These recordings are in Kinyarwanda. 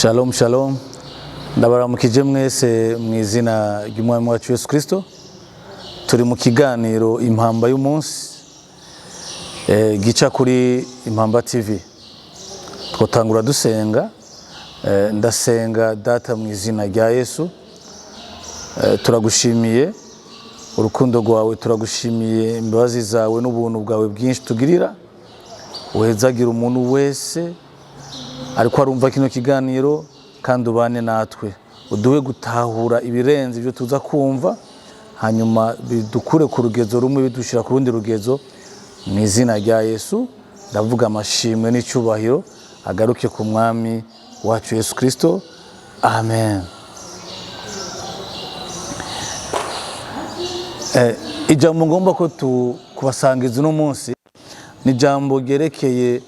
Shalom shalom, ndabaramukije mwese mu izina ry'umwami wacu Yesu Kristo. Turi mu kiganiro Impamba y'umunsi gica kuri Impamba TV. Twotangura dusenga, ndasenga data mu izina rya Yesu. Turagushimiye urukundo rwawe, turagushimiye imbabazi zawe n'ubuntu bwawe bwinshi tugirira. Uhezagira umuntu wese ariko arumva kino kiganiro kandi ubane natwe, uduhe gutahura ibirenze ibyo tuza kumva, hanyuma bidukure ku rugezo rumwe bidushira ku rundi rugezo. Mu izina rya Yesu ndavuga amashimwe n'icyubahiro agaruke ku mwami wacu Yesu Kristo, amen. Ijambo ngomba ko kubasangiza uno munsi ni ijambo ryerekeye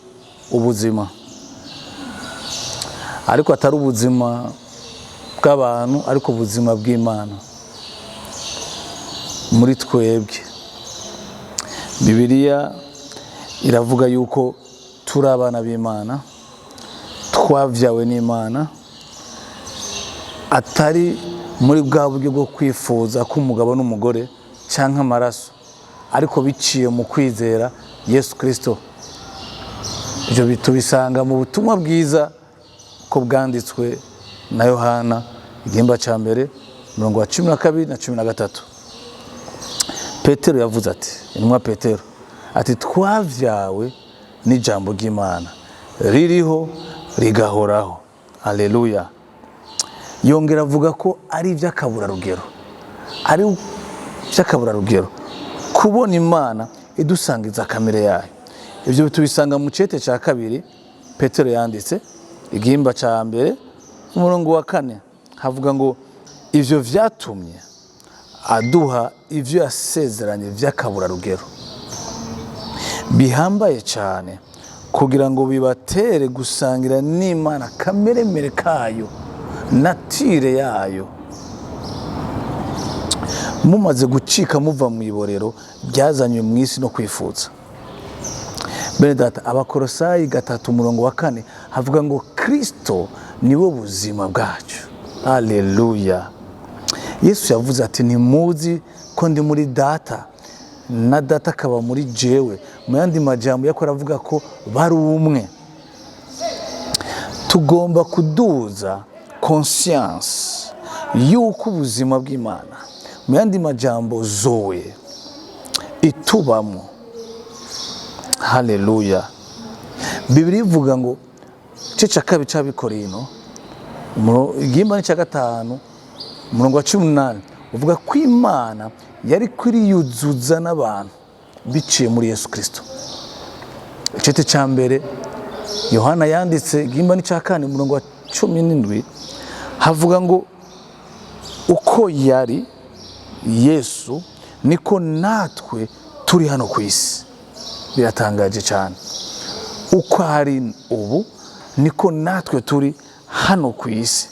ubuzima, ariko atari ubuzima bw'abantu, ariko ubuzima bw'Imana muri twebwe. Bibiliya iravuga yuko turi abana b'Imana, twavyawe n'Imana, atari muri bwa buryo bwo kwifuza k'umugabo n'umugore canke amaraso, ariko biciye mu kwizera Yesu Kristo. Ibyo bitubisanga mu butumwa bwiza ko bwanditswe na Yohana igihimba ca mbere 12 na 13. Petero yavuze ati, intumwa Petero ati, twavyawe n'ijambo ry'Imana ririho rigahoraho. Haleluya. Yongera avuga ko ari ivy'akabura rugero, ari ivy'akabura rugero kubona Imana idusangiza kamere yayo. Ivyo tubisanga mu cete ca kabiri Petero yanditse igihimba ca mbere 4, havuga ngo ivyo vyatumye aduha ivyo yasezeranye vy'akabura rugero bihambaye cyane, kugira ngo bibatere gusangira n'Imana kameremere kayo, natire yayo, mumaze gucika muva mu iborero ryazanywe mu isi no kwifuza. Bene data, Abakolosayi 3:4 havuga ngo Kristo niwe buzima bwacu. Haleluya. Yesu yavuze ati, ntimuzi ko ndi muri data na data akaba muri jewe. Mu yandi majambo yakora avuga ko bari umwe. Tugomba kuduza conscience yuko ubuzima bw'Imana, mu yandi majambo zoe, itubamo. Haleluya. Bibiliya ivuga ngo cece kabiri c'Abikorino igihimba ca 5 18 uvuga ko Imana yari kwiriyuzuza n'abantu biciye muri Yesu Kristo. Cece ca mbere Yohana yanditse igihimba ca 4 17 havuga ngo uko yari Yesu niko natwe turi hano ku isi. Biratangaje cyane. Uko ari ubu niko natwe turi hano ku isi.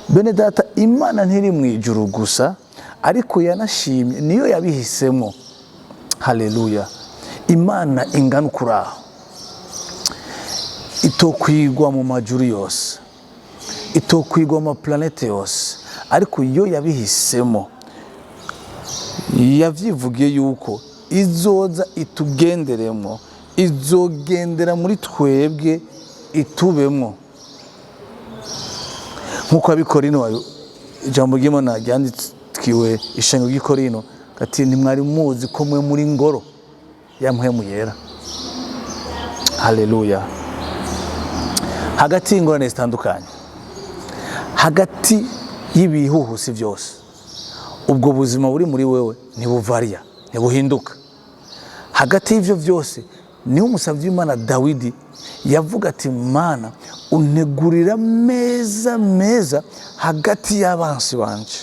Bene data, Imana ntiri mu ijuru gusa, ariko yanashimye, niyo yabihisemo. Haleluya. Imana ingana kuraho, itokwigwa mu majuru yose, itokwigwa mu planete yose, ariko iyo yabihisemo, yavyivugiye yuko izoza itugenderemo, izogendera muri twebwe, itubemo. Nkuko Abikorino ijambo ry'Imana ryanditswe ishengo ry'Ikorino ati, ntimwari muzi ko mwe muri ngoro ya mpwemu yera. Haleluya. Hagati y'ingorane zitandukanye, hagati y'ibihuhusi byose, ubwo buzima buri muri wewe ntibuvaria, ntibuhinduka. Hagati y'ivyo byose niho umusavyi w'Imana Dawidi yavuga ati, Mana untegurira meza hagati y'abansi banje.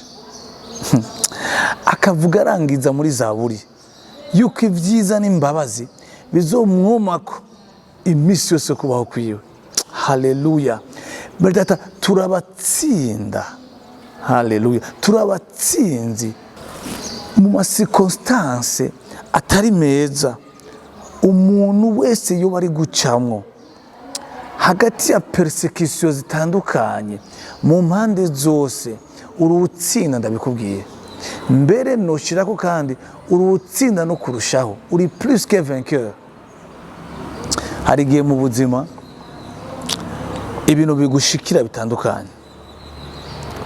Akavuga arangiza muri Zaburi yuko ibyiza n'imbabazi bizomwomako imisi yose kubaho kwiwe. Haleluya. Berdata, turabatsinda. Haleluya. Turabatsinzi mu masirkonstanse atari meza umuntu wese yo bari gucamwo. hagati ya persecution zitandukanye mu mpande zose urutsinda, ndabikubwiye. Mbere noshirako kandi urutsinda no kurushaho, uri plus que vainqueur. Hari igihe mu buzima ibintu bigushikira bitandukanye,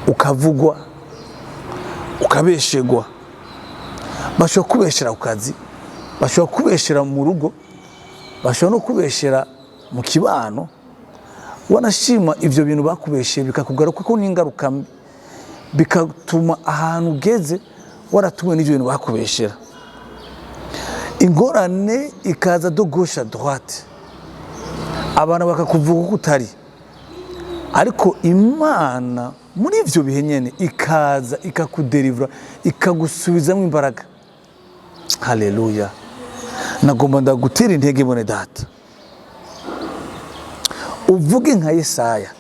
ukavugwa, ukabeshegwa, bashobora kubeshera ku kazi, bashobora kubeshera mu rugo, bashobora no kubeshera mu kibano. Wanashima ivyo bintu bakubesheye bikakugaruka ko n'ingaruka bikatuma ahantu ugeze waratumwe n'ivyo bintu bakubeshera. Ingorane ikaza de gauche à droite, abantu bakakuvuga uko utari, ariko Imana muri ivyo bihe nyene ikaza ikakudelivra, ikagusubizamo imbaraga. Haleluya. Nagomba ndagutera intege bone data, uvuge nka Yesaya,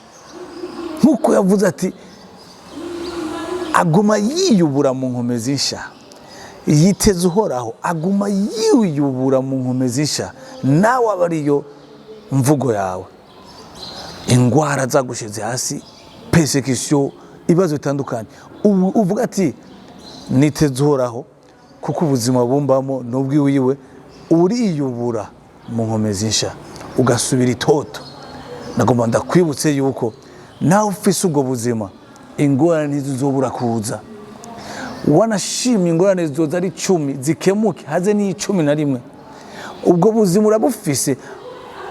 nkuko yavuze ati aguma yiyubura mu nkome z'isha, yiteze uhoraho, aguma yiyubura mu nkome z'isha. Nawe aba ariyo mvugo yawe. Ingwara zagushize hasi, persecution, ibibazo bitandukanye, uvuga ati niteze uhoraho, kuko ubuzima bumbamo n'ubwiwiwe, uriyubura mu nkome z'isha, ugasubira itoto. Nagomba ndakwibutse yuko nawe ufise ubwo buzima, ingorane ntizizobura kuza. Wanashimye ingorane zizoza ari 10 zikemuke, haze ni 11. Ubwo buzima urabufise,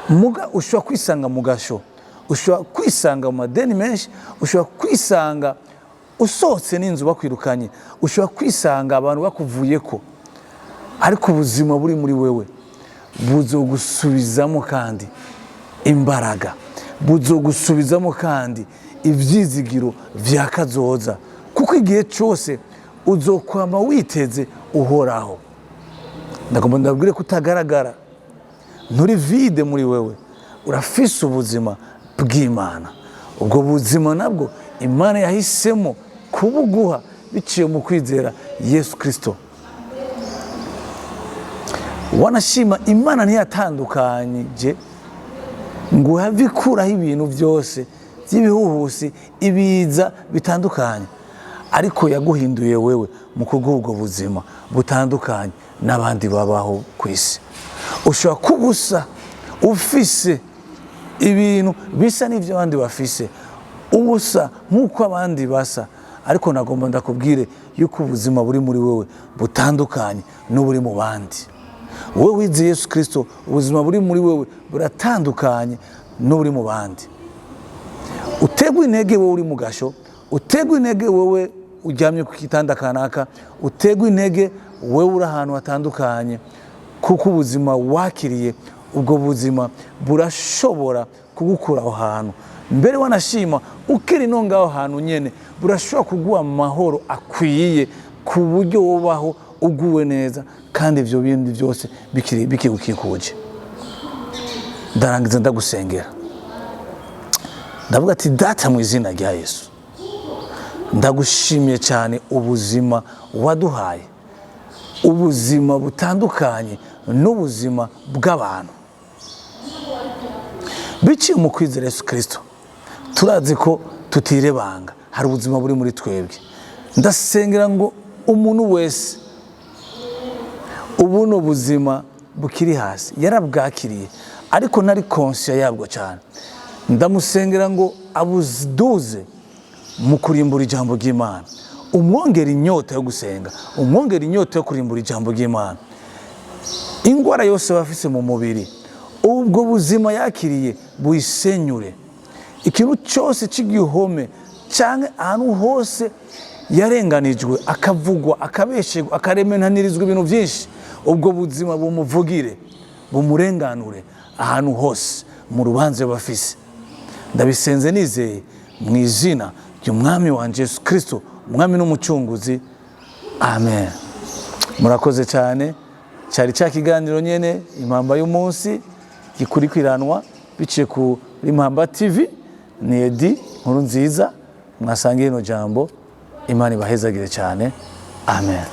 muga ushobora kwisanga mu gasho, ushobora kwisanga mu madeni menshi, ushobora kwisanga usohotse n'inzu bakwirukanye, ushobora kwisanga abantu bakuvuyeko, ariko ubuzima buri muri wewe buzogusubizamo kandi imbaraga, buzogusubizamo kandi ivyizigiro vya kazoza, kuko igihe cyose uzokwama witeze uhoraho. Ndagomba ndabwire kutagaragara, nturi vide muri wewe, urafise ubuzima bw'Imana. Ubwo buzima nabwo Imana yahisemo kubuguha biciye mu kwizera Yesu Kristo. Wanashima Imana ntiyatandukanye ngo have ikuraho ibintu byose by'ibihuhusi, ibiza bitandukanye, ariko yaguhinduye wewe mu kubw'ubwo buzima butandukanye n'abandi babaho ku isi. Ushobora kubusa ufise ibintu bisa n'ivyo abandi bafise, ubusa nk'uko abandi basa, ariko nagomba ndakubwire yuko ubuzima buri muri wewe butandukanye n'uburi mu bandi. Wowe wize Yesu Kristo, ubuzima buri muri wewe buratandukanye n'uburi mu bandi. Utegwe intege wowe uri mu gasho, utegwe intege wowe uryamye ku kitanda kanaka, utegwe intege wowe uri ahantu hatandukanye, kuko ubuzima wakiriye, ubwo buzima burashobora kugukura aho hantu. Mbere wanashima ukiri no ngaho hantu nyene, burashobora kuguha amahoro akwiye ku buryo wobaho uguwe neza, kandi ivyo bindi byose bikigukikuje. Ndarangiza ndagusengera, ndavuga ati data mu izina rya Yesu, ndagushimiye cyane ubuzima waduhaye, ubuzima butandukanye n'ubuzima bw'abantu biciye mu kwizera Yesu Kristo. Turazi ko tutirebanga, hari ubuzima buri muri twebwe. Ndasengera ngo umuntu wese ubuno buzima bukiri hasi yarabwakiriye, ariko ntari conscious yabwo cyane, ndamusengera ngo abuduze mu kurimbura ijambo ry'Imana, umwongera inyota yo gusenga, umwongera inyota yo kurimbura ijambo ry'Imana. Ingwara yose bafise mu mubiri, ubwo buzima yakiriye buyisenyure. Ikintu cyose c'igihome canke ahantu hose yarenganijwe, akavugwa, akabeshegwa, akaremenanirizwa ibintu byinshi, ubwo buzima bumuvugire, bumurenganure ahantu hose mu rubanza bafise. Ndabisenze nizeye mu izina ry'umwami wanje Yesu Kristo, umwami n'umucunguzi. Amen. Murakoze cyane. Cyari cya kiganiro nyene Impamba y'umunsi gikurikwiranwa biciye ku Impamba TV. Na Eddy nkuru nziza, mwasangiye no jambo. Imana ibahezagire cyane. Amen.